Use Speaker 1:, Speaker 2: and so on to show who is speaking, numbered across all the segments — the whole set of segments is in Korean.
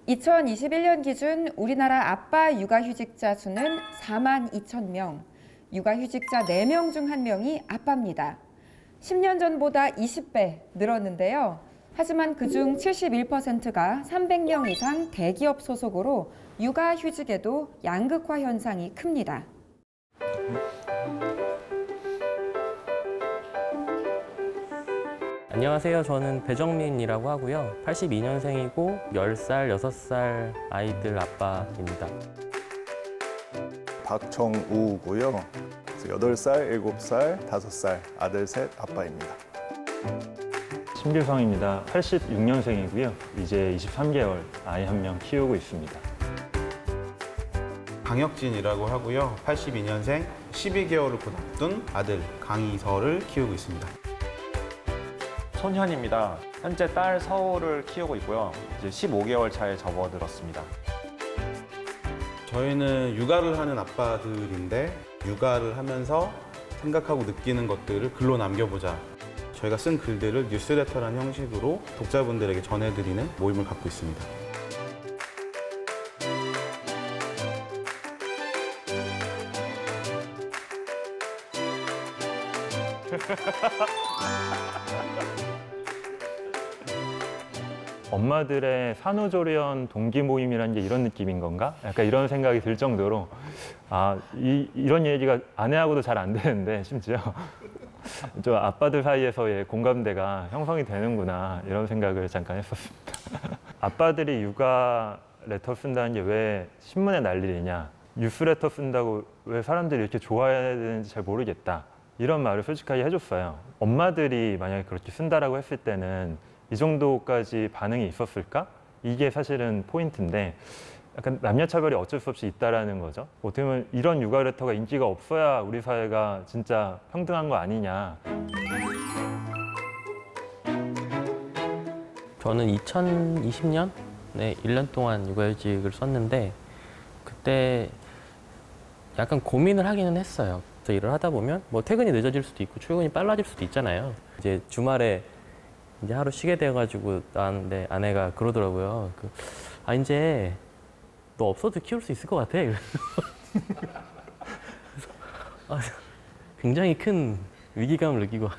Speaker 1: 2021년 기준 우리나라 아빠 육아휴직자 수는 4만 2천 명, 육아휴직자 4명 중 1명이 아빠입니다. 10년 전보다 20배 늘었는데요. 하지만 그중 71%가 300명 이상 대기업 소속으로 육아휴직에도 양극화 현상이 큽니다.
Speaker 2: 안녕하세요. 저는 배정민이라고 하고요. 82년생이고 10살, 6살 아이들 아빠입니다.
Speaker 3: 박정우고요. 8살, 7살, 5살 아들 셋 아빠입니다.
Speaker 4: 신규성입니다. 86년생이고요. 이제 23개월 아이 1명 키우고 있습니다.
Speaker 5: 강혁진이라고 하고요. 82년생 12개월을 곧 앞둔 아들 강희설을 키우고 있습니다.
Speaker 6: 손현입니다. 현재 딸 서울을 키우고 있고요. 이제 15개월 차에 접어들었습니다.
Speaker 5: 저희는 육아를 하는 아빠들인데 육아를 하면서 생각하고 느끼는 것들을 글로 남겨보자. 저희가 쓴 글들을 뉴스레터라는 형식으로 독자분들에게 전해드리는 모임을 갖고 있습니다.
Speaker 4: 엄마들의 산후조리원 동기 모임이라는 게 이런 느낌인 건가? 약간 이런 생각이 들 정도로 이런 얘기가 아내하고도 잘 안 되는데 심지어 저 아빠들 사이에서의 공감대가 형성이 되는구나 이런 생각을 잠깐 했었습니다. 아빠들이 육아 레터 쓴다는 게 왜 신문에 날 일이냐, 뉴스레터 쓴다고 왜 사람들이 이렇게 좋아해야 되는지 잘 모르겠다 이런 말을 솔직하게 해줬어요. 엄마들이 만약에 그렇게 쓴다라고 했을 때는 이 정도까지 반응이 있었을까? 이게 사실은 포인트인데 약간 남녀 차별이 어쩔 수 없이 있다라는 거죠. 어떻게 보면 이런 육아 레터가 인기가 없어야 우리 사회가 진짜 평등한 거 아니냐.
Speaker 2: 저는 2020년에 1년 동안 육아휴직을 썼는데 그때 약간 고민을 하기는 했어요. 그래서 일을 하다 보면 뭐 퇴근이 늦어질 수도 있고 출근이 빨라질 수도 있잖아요. 이제 주말에 이제 하루 쉬게 돼가지고 나왔는데 아내가 그러더라고요. 이제 너 없어도 키울 수 있을 것 같아. 굉장히 큰 위기감을 느끼고.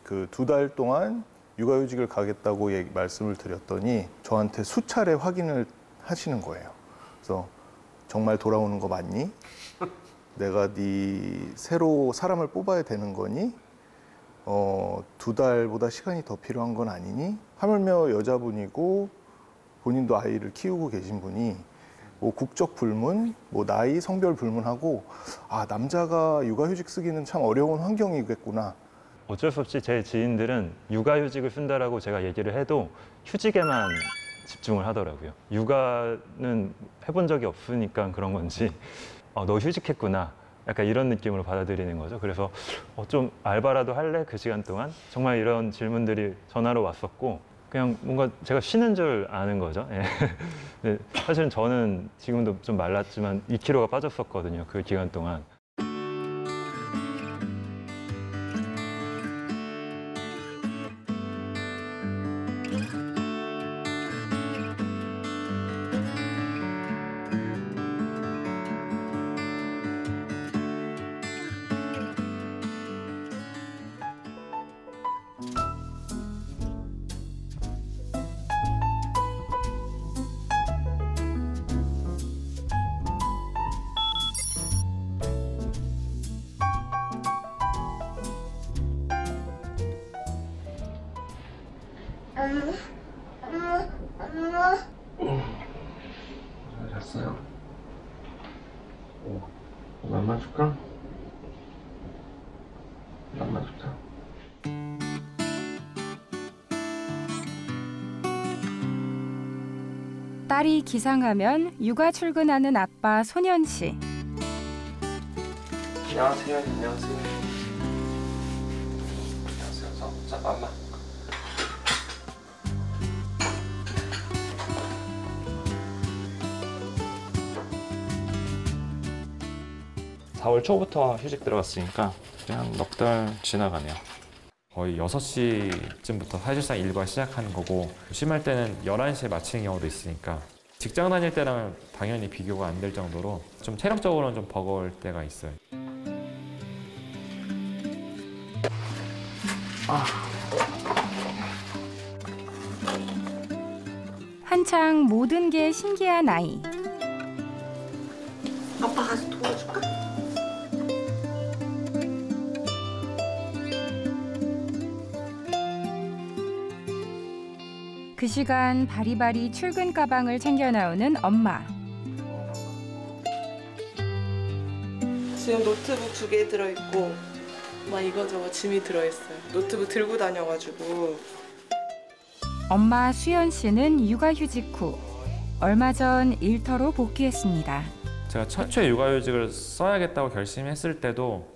Speaker 3: 그 2달 동안 육아휴직을 가겠다고 말씀을 드렸더니 저한테 수차례 확인을 하시는 거예요. 그래서 정말 돌아오는 거 맞니? 내가 네 새로 사람을 뽑아야 되는 거니? 2달보다 시간이 더 필요한 건 아니니? 하물며 여자분이고 본인도 아이를 키우고 계신 분이 뭐 국적 불문, 뭐 나이, 성별 불문하고 남자가 육아휴직 쓰기는 참 어려운 환경이겠구나.
Speaker 4: 어쩔 수 없이 제 지인들은 육아휴직을 쓴다라고 제가 얘기를 해도 휴직에만 집중을 하더라고요. 육아는 해본 적이 없으니까 그런 건지 너 휴직했구나. 약간 이런 느낌으로 받아들이는 거죠. 그래서 좀 알바라도 할래? 그 시간 동안? 정말 이런 질문들이 전화로 왔었고 그냥 뭔가 제가 쉬는 줄 아는 거죠. 예. 근데 사실은 저는 지금도 좀 말랐지만 2kg가 빠졌었거든요. 그 기간 동안.
Speaker 7: 잘 잤어요? 맘마 줄까? 맘마 주자.
Speaker 8: 딸이 기상하면 육아 출근하는 아빠 손현 씨.
Speaker 7: 안녕하세요. 안녕하세요. 안녕하세요. 자, 맘마. 4월 초부터 휴직 들어갔으니까 그냥 넉 달 지나가네요.
Speaker 9: 거의 6시쯤부터 사실상 일과 시작하는 거고 심할 때는 11시에 마치는 경우도 있으니까 직장 다닐 때랑 당연히 비교가 안 될 정도로 좀 체력적으로는 좀 버거울 때가 있어요.
Speaker 8: 한창 모든 게 신기한 아이.
Speaker 10: 아빠 가서 도와줄까?
Speaker 8: 그 시간 바리바리 출근 가방을 챙겨 나오는 엄마.
Speaker 10: 지금 노트북 2개 들어있고 막 이거저거 짐이 들어있어요. 노트북 들고 다녀가지고.
Speaker 8: 엄마 수연 씨는 육아휴직 후 얼마 전 일터로 복귀했습니다.
Speaker 2: 제가 최초에 육아휴직을 써야겠다고 결심했을 때도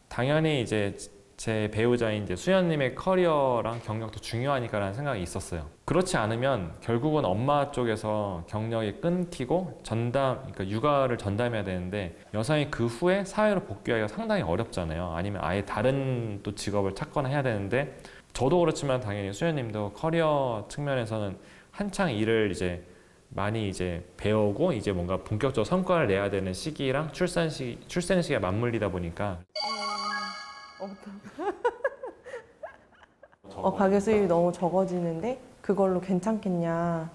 Speaker 2: 당연히 이제 제 배우자인 이제 수연님의 커리어랑 경력도 중요하니까라는 생각이 있었어요. 그렇지 않으면 결국은 엄마 쪽에서 경력이 끊기고 그러니까 육아를 전담해야 되는데 여성이 그 후에 사회로 복귀하기가 상당히 어렵잖아요. 아니면 아예 다른 또 직업을 찾거나 해야 되는데 저도 그렇지만 당연히 수연님도 커리어 측면에서는 한창 일을 이제 많이 이제 배우고 이제 뭔가 본격적으로 성과를 내야 되는 시기랑 출산 시기가 맞물리다 보니까
Speaker 11: 가계 수입이 너무 적어지는데 그걸로 괜찮겠냐.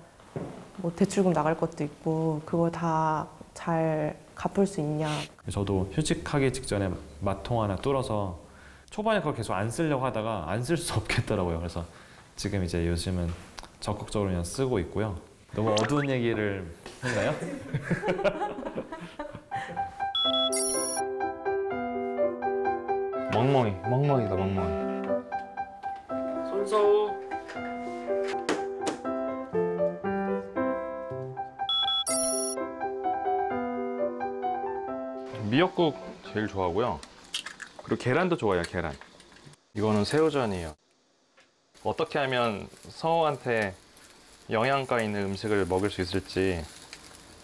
Speaker 11: 뭐 대출금 나갈 것도 있고 그걸 다 잘 갚을 수 있냐.
Speaker 2: 저도 휴직하기 직전에 마통 하나 뚫어서 초반에 그걸 계속 안 쓰려고 하다가 안 쓸 수 없겠더라고요. 그래서 지금 이제 요즘은 적극적으로 그냥 쓰고 있고요. 너무 어두운 얘기를 했나요?
Speaker 6: 멍멍이다 멍멍이.
Speaker 7: 손서우.
Speaker 6: 미역국 제일 좋아하고요. 그리고 계란도 좋아해요, 계란. 이거는 새우전이에요. 어떻게 하면 성우한테 영양가 있는 음식을 먹일 수 있을지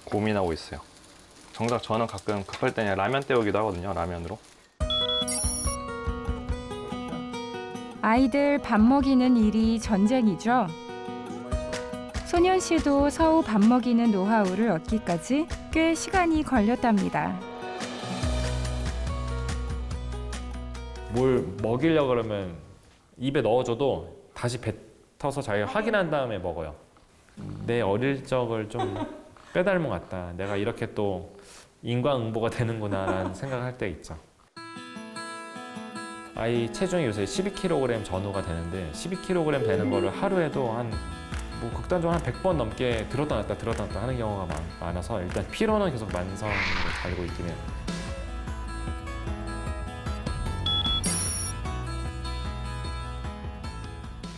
Speaker 6: 고민하고 있어요. 정작 저는 가끔 급할 때는 라면 때우기도 하거든요, 라면으로.
Speaker 8: 아이들 밥 먹이는 일이 전쟁이죠. 소년 씨도 서우 밥 먹이는 노하우를 얻기까지 꽤 시간이 걸렸답니다.
Speaker 2: 뭘 먹이려고 그러면 입에 넣어줘도 다시 뱉어서 자기가 확인한 다음에 먹어요. 내 어릴 적을 좀 빼닮은 것 같다. 내가 이렇게 또 인과응보가 되는구나라는 생각을 할 때 있죠. 아이 체중이 요새 12kg 전후가 되는데 12kg 되는 거를 하루에도 뭐 극단적으로 한 100번 넘게 들었다 놨다 하는 경우가 많아서 일단 피로는 계속 만성으로 달고 있긴 해요.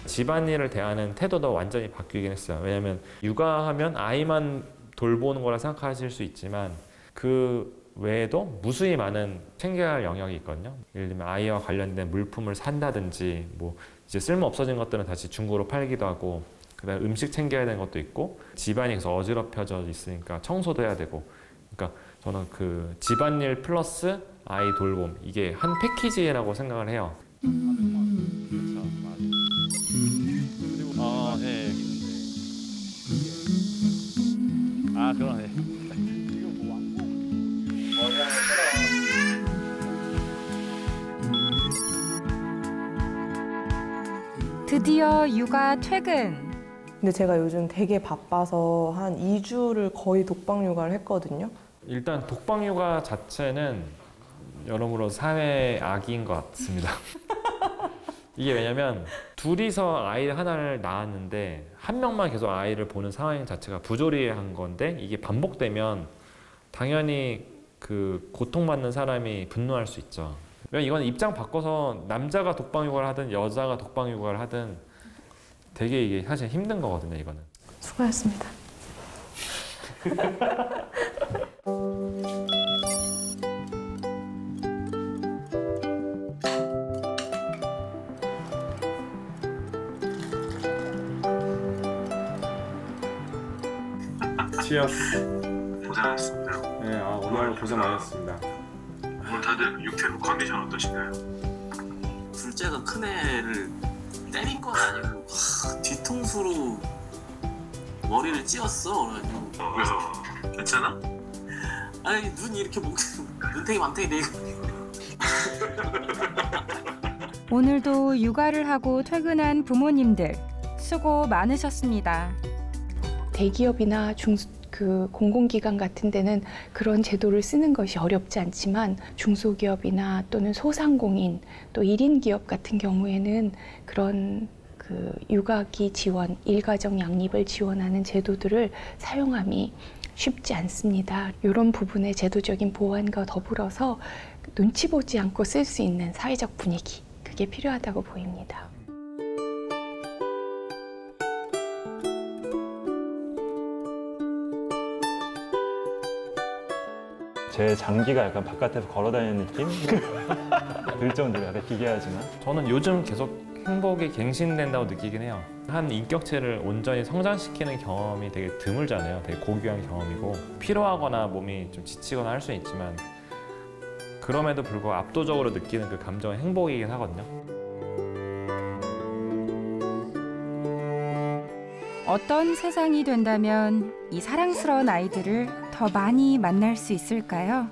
Speaker 2: 집안일을 대하는 태도도 완전히 바뀌긴 했어요. 왜냐하면 육아하면 아이만 돌보는 거라 생각하실 수 있지만 그 외에도 무수히 많은 챙겨야 할 영역이 있거든요. 예를 들면 아이와 관련된 물품을 산다든지 뭐 이제 쓸모 없어진 것들은 다시 중고로 팔기도 하고 그다음에 음식 챙겨야 되는 것도 있고 집안이 계속 어지럽혀져 있으니까 청소도 해야 되고 그러니까 저는 그 집안일 플러스 아이 돌봄 이게 한 패키지라고 생각을 해요.
Speaker 6: 네. 그러네.
Speaker 8: 드디어 육아 퇴근.
Speaker 11: 근데 제가 요즘 되게 바빠서 한 2주를 거의 독방 육아를 했거든요.
Speaker 2: 일단 독방 육아 자체는 여러모로 사회 악인 것 같습니다. 이게 왜냐면 둘이서 아이 하나를 낳았는데 한 명만 계속 아이를 보는 상황 자체가 부조리한 건데 이게 반복되면 당연히 그 고통받는 사람이 분노할 수 있죠. 왜냐면 이건 입장 바꿔서 남자가 독방 육아를 하든 여자가 독방 육아를 하든 되게 이게 사실 힘든 거거든요, 이거는.
Speaker 11: 수고하셨습니다.
Speaker 2: 치어스.
Speaker 7: 고생하셨습니다.
Speaker 2: 네, 오늘 고생 많으셨습니다.
Speaker 7: 오늘 다들 육퇴 후 컨디션 어떠신가요?
Speaker 12: 둘째가 큰 애를 때린 건 아니고 뒤통수로 머리를 찧었어. 그래가지고
Speaker 7: 그래서 괜찮아?
Speaker 12: 아니 눈이 이렇게 눈탱이 맘탱이 되고.
Speaker 8: 오늘도 육아를 하고 퇴근한 부모님들 수고 많으셨습니다.
Speaker 13: 대기업이나 공공기관 같은 데는 그런 제도를 쓰는 것이 어렵지 않지만 중소기업이나 또는 소상공인 또 1인 기업 같은 경우에는 그런 육아기 지원, 일가정 양립을 지원하는 제도들을 사용함이 쉽지 않습니다. 이런 부분의 제도적인 보완과 더불어서 눈치 보지 않고 쓸 수 있는 사회적 분위기, 그게 필요하다고 보입니다.
Speaker 4: 제 장기가 약간 바깥에서 걸어다니는 느낌? 들 정도로 약간 기괴하지만
Speaker 9: 저는 요즘 계속 행복이 갱신된다고 느끼긴 해요. 한 인격체를 온전히 성장시키는 경험이 되게 드물잖아요. 되게 고귀한 경험이고 피로하거나 몸이 좀 지치거나 할 수는 있지만 그럼에도 불구하고 압도적으로 느끼는 그 감정은 행복이긴 하거든요.
Speaker 8: 어떤 세상이 된다면 이 사랑스러운 아이들을 더 많이 만날 수 있을까요?